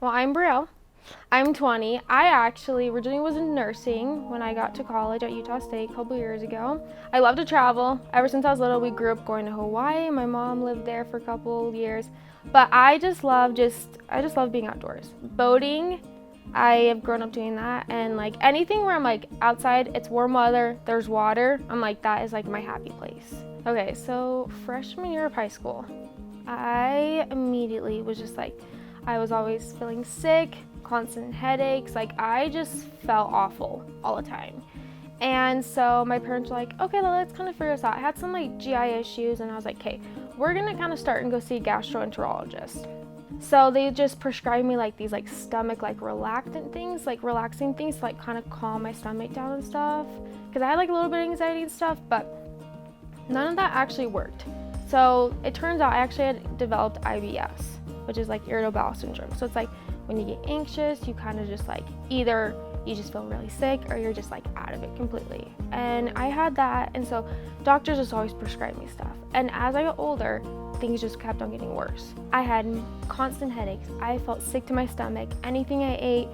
Well, I'm Brielle. I'm 20. I actually originally was in nursing when I got to college at Utah State a couple years ago. I love to travel. Ever since I was little, we grew up going to Hawaii. My mom lived there for a couple years. But I just love being outdoors. Boating, I have grown up doing that, and like anything where I'm like outside, it's warm weather, there's water, I'm like, that is like my happy place. Okay, so freshman year of high school, I immediately was just like, I was always feeling sick, constant headaches, like I just felt awful all the time. And so my parents were like, okay, let's kind of figure this out. I had some like GI issues, and I was like, okay, we're gonna kind of start and go see a gastroenterologist. So they just prescribed me like these like stomach like relaxing things to like kind of calm my stomach down and stuff, because I had like a little bit of anxiety and stuff, but none of that actually worked. So it turns out I actually had developed IBS, which is like irritable bowel syndrome. So it's like when you get anxious, you kind of just like either you just feel really sick or you're just like out of it completely. And I had that, and so doctors just always prescribed me stuff. And as I got older, things just kept on getting worse. I had constant headaches. I felt sick to my stomach. Anything I ate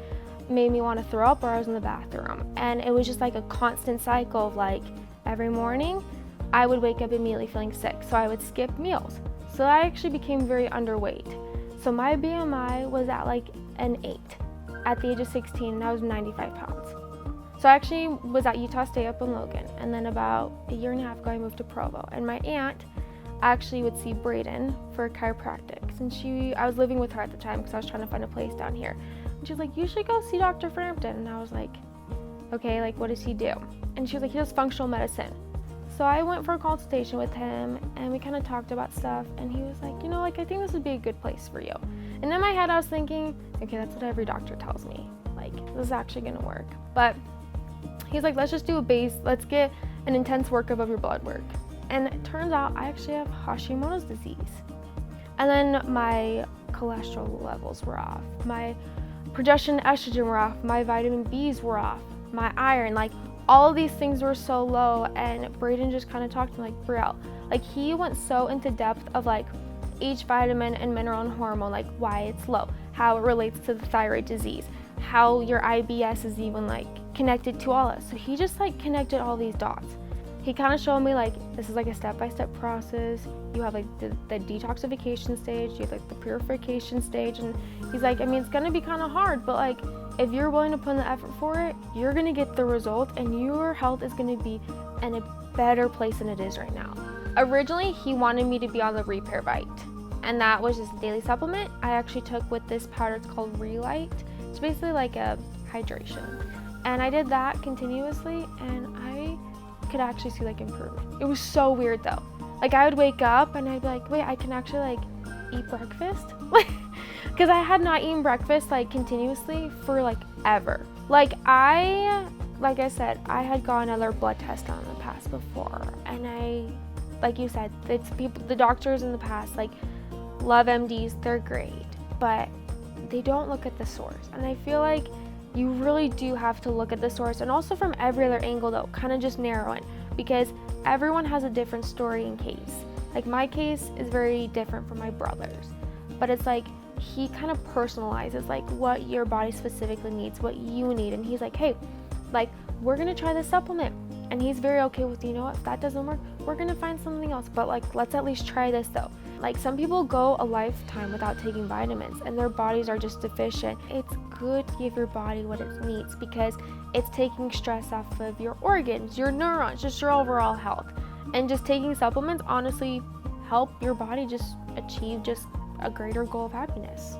made me want to throw up, or I was in the bathroom. And it was just like a constant cycle of like every morning I would wake up immediately feeling sick. So I would skip meals. So I actually became very underweight. So my BMI was at like an 8 at the age of 16, and I was 95 pounds. So I actually was at Utah State up in Logan, and then about a year and a half ago I moved to Provo, and my aunt actually would see Braden for chiropractics, and I was living with her at the time because I was trying to find a place down here, and she was like, you should go see Dr. Frampton. And I was like, okay, like what does he do? And she was like, he does functional medicine. So I went for a consultation with him, and we kind of talked about stuff, and he was like, like I think this would be a good place for you. And in my head I was thinking, okay, that's what every doctor tells me, like this is actually gonna work. But he's like, let's just do let's get an intense workup of your blood work. And it turns out I actually have Hashimoto's disease. And then my cholesterol levels were off, my progesterone and estrogen were off, my vitamin B's were off, my iron, like all of these things were so low. And Braden just kind of talked to me like, Brielle, like he went so into depth of like each vitamin and mineral and hormone, like why it's low, how it relates to the thyroid disease, how your IBS is even like connected to all this. So he just like connected all these dots. He kind of showed me like, this is like a step-by-step process. You have like the detoxification stage, you have like the purification stage, and he's like, I mean, it's gonna be kind of hard, but like if you're willing to put in the effort for it, you're gonna get the result, and your health is gonna be in a better place than it is right now. Originally, he wanted me to be on the Repair Bite, and that was just a daily supplement I actually took with this powder. It's called Relight. It's basically like a hydration, and I did that continuously, and I could actually see like improvement. It was so weird though. Like I would wake up and I'd be like, wait, I can actually like eat breakfast? Because I had not eaten breakfast like continuously for like ever. Like I said, I had gotten another blood test done in the past before, and like you said, it's people, the doctors in the past, like love MDs, they're great, but they don't look at the source. And I feel like you really do have to look at the source, and also from every other angle though, kind of just narrow it, because everyone has a different story and case. Like my case is very different from my brother's, but it's like he kind of personalizes like what your body specifically needs, what you need, and he's like, hey, like we're gonna try this supplement, and he's very okay with, if that doesn't work, we're gonna find something else, but like let's at least try this though. Like some people go a lifetime without taking vitamins and their bodies are just deficient. It's good to give your body what it needs, because it's taking stress off of your organs, your neurons, just your overall health. And just taking supplements honestly help your body just achieve just a greater goal of happiness.